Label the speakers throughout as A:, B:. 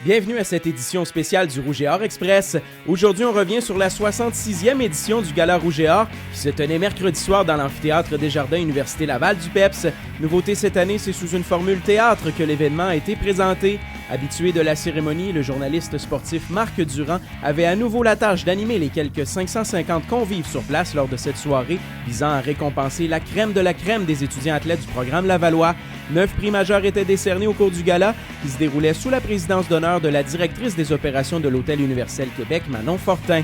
A: Bienvenue à cette édition spéciale du Rouge et Or Express. Aujourd'hui, on revient sur la 66e édition du Gala Rouge et Or qui se tenait mercredi soir dans l'amphithéâtre Desjardins Université Laval du PEPS. Nouveauté cette année, c'est sous une formule théâtre que l'événement a été présenté. Habitué de la cérémonie, le journaliste sportif Marc Durand avait à nouveau la tâche d'animer les quelques 550 convives sur place lors de cette soirée visant à récompenser la crème de la crème des étudiants athlètes du programme Lavallois. 9 prix majeurs étaient décernés au cours du gala qui se déroulait sous la présidence d'honneur de la directrice des opérations de l'Hôtel Universel Québec, Manon Fortin.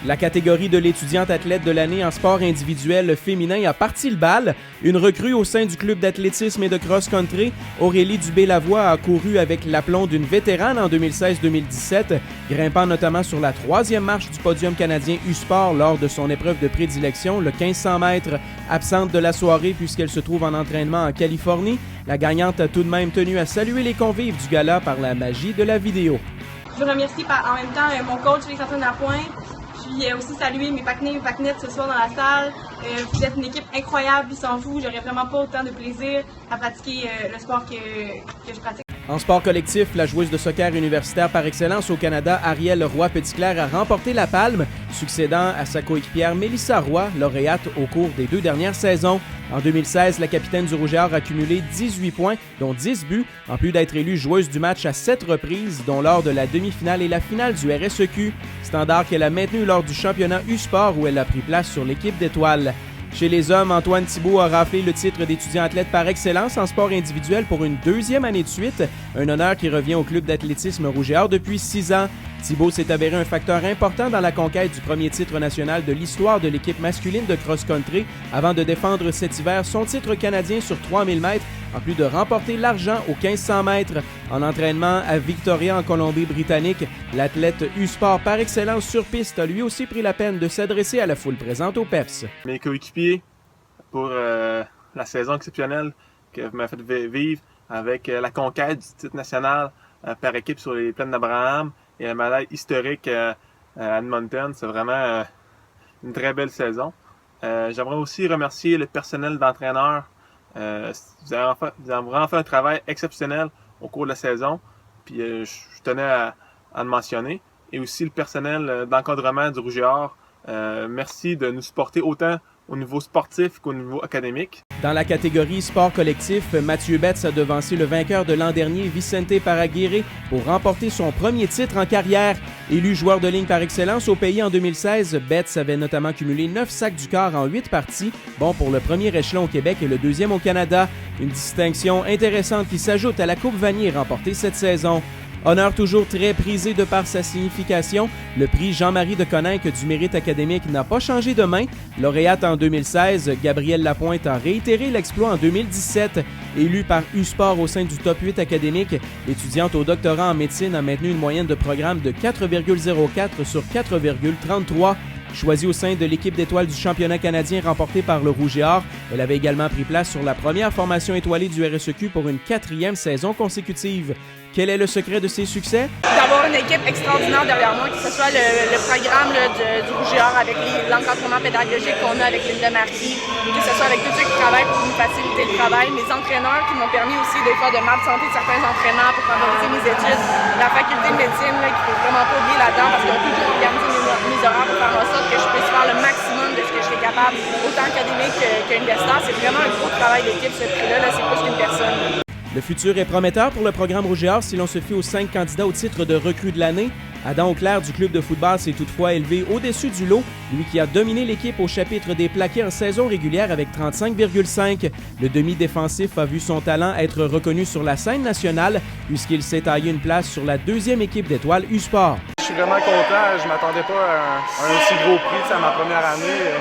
A: La catégorie de l'étudiante athlète de l'année en sport individuel féminin a parti le bal. Une recrue au sein du club d'athlétisme et de cross-country, Aurélie Dubé-Lavoie, a couru avec l'aplomb d'une vétérane en 2016-2017, grimpant notamment sur la 3e marche du podium canadien U-Sport lors de son épreuve de prédilection, le 1500 mètres. Absente de la soirée puisqu'elle se trouve en entraînement en Californie, la gagnante a tout de même tenu à saluer les convives du gala par la magie de la vidéo.
B: Je remercie en même temps mon coach Alexandre Lapointe. Puis aussi saluer mes patinets et mes patinettes ce soir dans la salle. Vous êtes une équipe incroyable, puis sans vous, j'aurais vraiment pas autant de plaisir à pratiquer le sport que je pratique.
A: En sport collectif, la joueuse de soccer universitaire par excellence au Canada, Arielle Roy-Petitclerc, a remporté la palme, succédant à sa coéquipière Mélissa Roy, lauréate au cours des 2 dernières saisons. En 2016, la capitaine du Rouge et Or a cumulé 18 points, dont 10 buts, en plus d'être élue joueuse du match à 7 reprises, dont lors de la demi-finale et la finale du RSEQ, standard qu'elle a maintenu lors du championnat U-Sport où elle a pris place sur l'équipe d'étoiles. Chez les hommes, Antoine Thibault a raflé le titre d'étudiant athlète par excellence en sport individuel pour une 2e année de suite, un honneur qui revient au club d'athlétisme Rouge et Or depuis 6 ans. Thibault s'est avéré un facteur important dans la conquête du premier titre national de l'histoire de l'équipe masculine de cross-country avant de défendre cet hiver son titre canadien sur 3000 mètres, en plus de remporter l'argent aux 1500 mètres. En entraînement à Victoria en Colombie-Britannique, l'athlète U-Sport par excellence sur piste a lui aussi pris la peine de s'adresser à la foule présente au PEPS.
C: Mes coéquipiers pour la saison exceptionnelle que vous m'avez fait vivre avec la conquête du titre national par équipe sur les plaines d'Abraham et la médaille historique à Edmonton. C'est vraiment une très belle saison. J'aimerais aussi remercier le personnel d'entraîneurs. Vous avez vraiment fait un travail exceptionnel au cours de la saison. Puis je tenais à le mentionner. Et aussi le personnel d'encadrement du Rouge et Or. Merci de nous supporter autant au niveau sportif qu'au niveau académique.
A: Dans la catégorie sport collectif, Mathieu Betts a devancé le vainqueur de l'an dernier, Vicente Paraguirre, pour remporter son premier titre en carrière. Élu joueur de ligne par excellence au pays en 2016, Betts avait notamment cumulé 9 sacs du quart en 8 parties, bon pour le premier échelon au Québec et le 2e au Canada. Une distinction intéressante qui s'ajoute à la Coupe Vanier remportée cette saison. Honneur toujours très prisé de par sa signification, le prix Jean-Marie de Coninck du mérite académique n'a pas changé de main. Lauréate en 2016, Gabrielle Lapointe a réitéré l'exploit en 2017. Élue par U-Sport au sein du top 8 académique, l'étudiante au doctorat en médecine a maintenu une moyenne de programme de 4,04 sur 4,33. Choisie au sein de l'équipe d'étoiles du championnat canadien remporté par le Rouge et Or, elle avait également pris place sur la première formation étoilée du RSEQ pour une 4e saison consécutive. Quel est le secret de ses succès?
B: D'avoir une équipe extraordinaire derrière moi, que ce soit le programme du Rouge et Or avec l'encadrement pédagogique qu'on a avec Linda Marquis, que ce soit avec tous ceux qui travaillent pour nous faciliter le travail, mes entraîneurs qui m'ont permis aussi des fois de m'absenter de certains entraînements pour favoriser mes études, la faculté de médecine qu'il ne faut vraiment pas oublier là-dedans parce qu'ils ont toujours organisé mes horaires pour faire en sorte que je puisse faire le maximum de ce que je suis capable, autant académique qu'universitaire. C'est vraiment un gros travail d'équipe, ce prix-là, c'est plus qu'une personne.
A: Le futur est prometteur pour le programme Rouge et Or si l'on se fie aux 5 candidats au titre de recrue de l'année. Adam Auclair du club de football s'est toutefois élevé au-dessus du lot, lui qui a dominé l'équipe au chapitre des plaqués en saison régulière avec 35,5. Le demi-défensif a vu son talent être reconnu sur la scène nationale puisqu'il s'est taillé une place sur la 2e équipe d'étoiles U-Sport.
D: Je suis vraiment content, je m'attendais pas à un aussi gros prix à ma première année.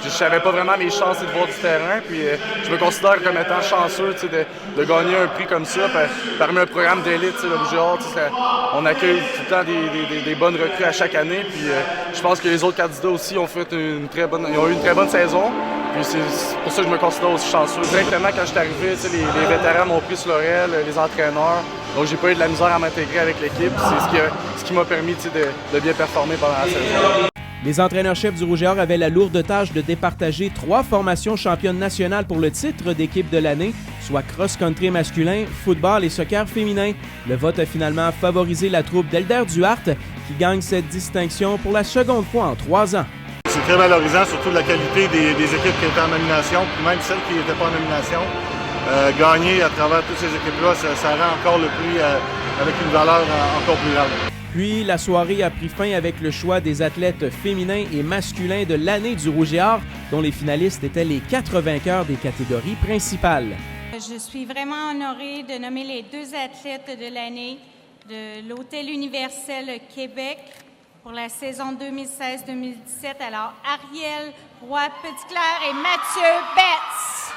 D: Je savais pas vraiment mes chances de voir du terrain, puis je me considère comme étant chanceux de gagner un prix comme ça parmi un programme d'élite. Le Rouge et Or, on accueille tout le temps des bonnes recrues à chaque année, puis je pense que les autres candidats aussi ont eu une très bonne saison. Puis c'est pour ça que je me considère aussi chanceux. Directement quand je suis arrivé, les vétérans m'ont pris sur l'oreille, les entraîneurs. Donc j'ai pas eu de la misère à m'intégrer avec l'équipe. C'est ce qui m'a permis de bien performer pendant la saison.
A: Les entraîneurs-chefs du Rouge et Or avaient la lourde tâche de départager 3 formations championnes nationales pour le titre d'équipe de l'année, soit cross-country masculin, football et soccer féminin. Le vote a finalement favorisé la troupe d'Elder Duhart qui gagne cette distinction pour la seconde fois en 3 ans.
E: C'est très valorisant, surtout de la qualité des équipes qui étaient en nomination, puis même celles qui n'étaient pas en nomination. Gagner à travers toutes ces équipes-là, ça rend encore le prix avec une valeur encore plus grande.
A: Puis, la soirée a pris fin avec le choix des athlètes féminins et masculins de l'année du Rouge et Or, dont les finalistes étaient les 4 vainqueurs des catégories principales.
F: Je suis vraiment honorée de nommer les 2 athlètes de l'année de l'Hôtel Universel Québec pour la saison 2016-2017. Alors, Ariel Roy-Petitclerc et Mathieu Betts.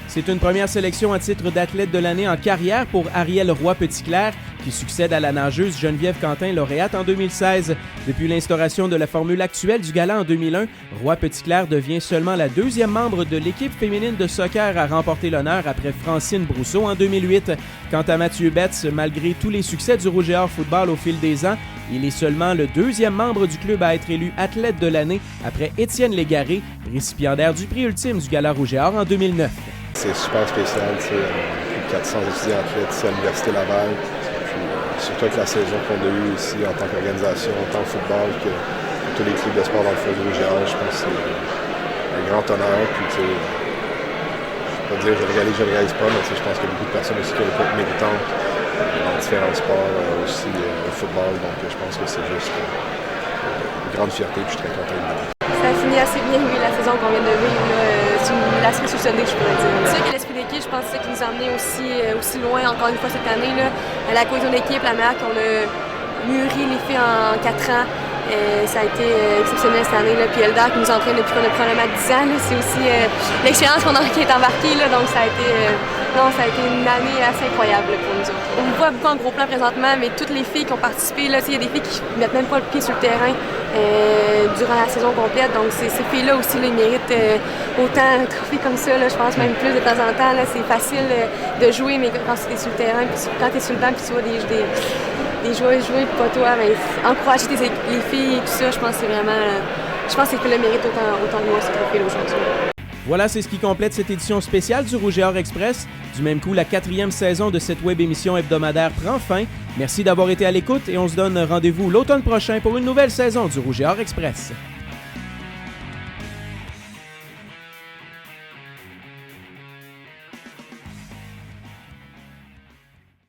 A: C'est une première sélection à titre d'athlète de l'année en carrière pour Ariel Roy-Petitclerc, qui succède à la nageuse Geneviève Quentin, lauréate en 2016. Depuis l'instauration de la formule actuelle du gala en 2001, Roy-Petitclerc devient seulement la 2e membre de l'équipe féminine de soccer à remporter l'honneur après Francine Brousseau en 2008. Quant à Mathieu Betts, malgré tous les succès du Rouge et Or football au fil des ans, il est seulement le 2e membre du club à être élu athlète de l'année après Étienne Légaré, récipiendaire du prix ultime du gala Rouge et Or en 2009.
G: C'est super spécial, plus de 400 étudiants athlètes ici à l'Université Laval. Surtout avec la saison qu'on a eue ici en tant qu'organisation, autant au football que tous les clubs de sport dans le feu rouge et or, je pense que c'est un grand honneur. Puis, je ne vais pas dire je réalise pas, mais je pense qu'il y a beaucoup de personnes aussi qui ont été méritantes dans différents sports, aussi le football. Donc je pense que c'est juste une grande fierté, puis je suis très content de le.
H: Ça a fini assez bien, oui, la saison qu'on vient de vivre. C'est l'aspect soupçonné, je pourrais dire. C'est sûr que l'esprit d'équipe, je pense que c'est ça qui nous a amenés aussi loin, encore une fois, cette année. Là. La cohésion d'équipe, la manière qu'on a mûri les filles en 4 ans, ça a été exceptionnel cette année. Là. Puis Elder qui nous entraîne depuis qu'on a probablement 10 ans. Là. C'est aussi l'expérience qui est embarquée. Là. Donc ça a été une année assez incroyable là, pour nous autres. On voit beaucoup en gros plan présentement, mais toutes les filles qui ont participé, il y a des filles qui ne mettent même pas le pied sur le terrain durant la saison complète. Donc ces filles-là aussi, là, ils méritent autant un trophée comme ça, là, je pense même plus de temps en temps. Là, c'est facile de jouer, mais quand tu es sur le terrain, puis quand tu es sur le banc, puis tu vois des joueurs jouer, puis pas toi, mais encourager les filles et tout ça, je pense que c'est vraiment... je pense que c'est le mérite autant que moi, ce trophée-là aujourd'hui.
A: Voilà, c'est ce qui complète cette édition spéciale du Rouge et Or Express. Du même coup, la 4e saison de cette web émission hebdomadaire prend fin. Merci d'avoir été à l'écoute et on se donne rendez-vous l'automne prochain pour une nouvelle saison du Rouge et Or Express.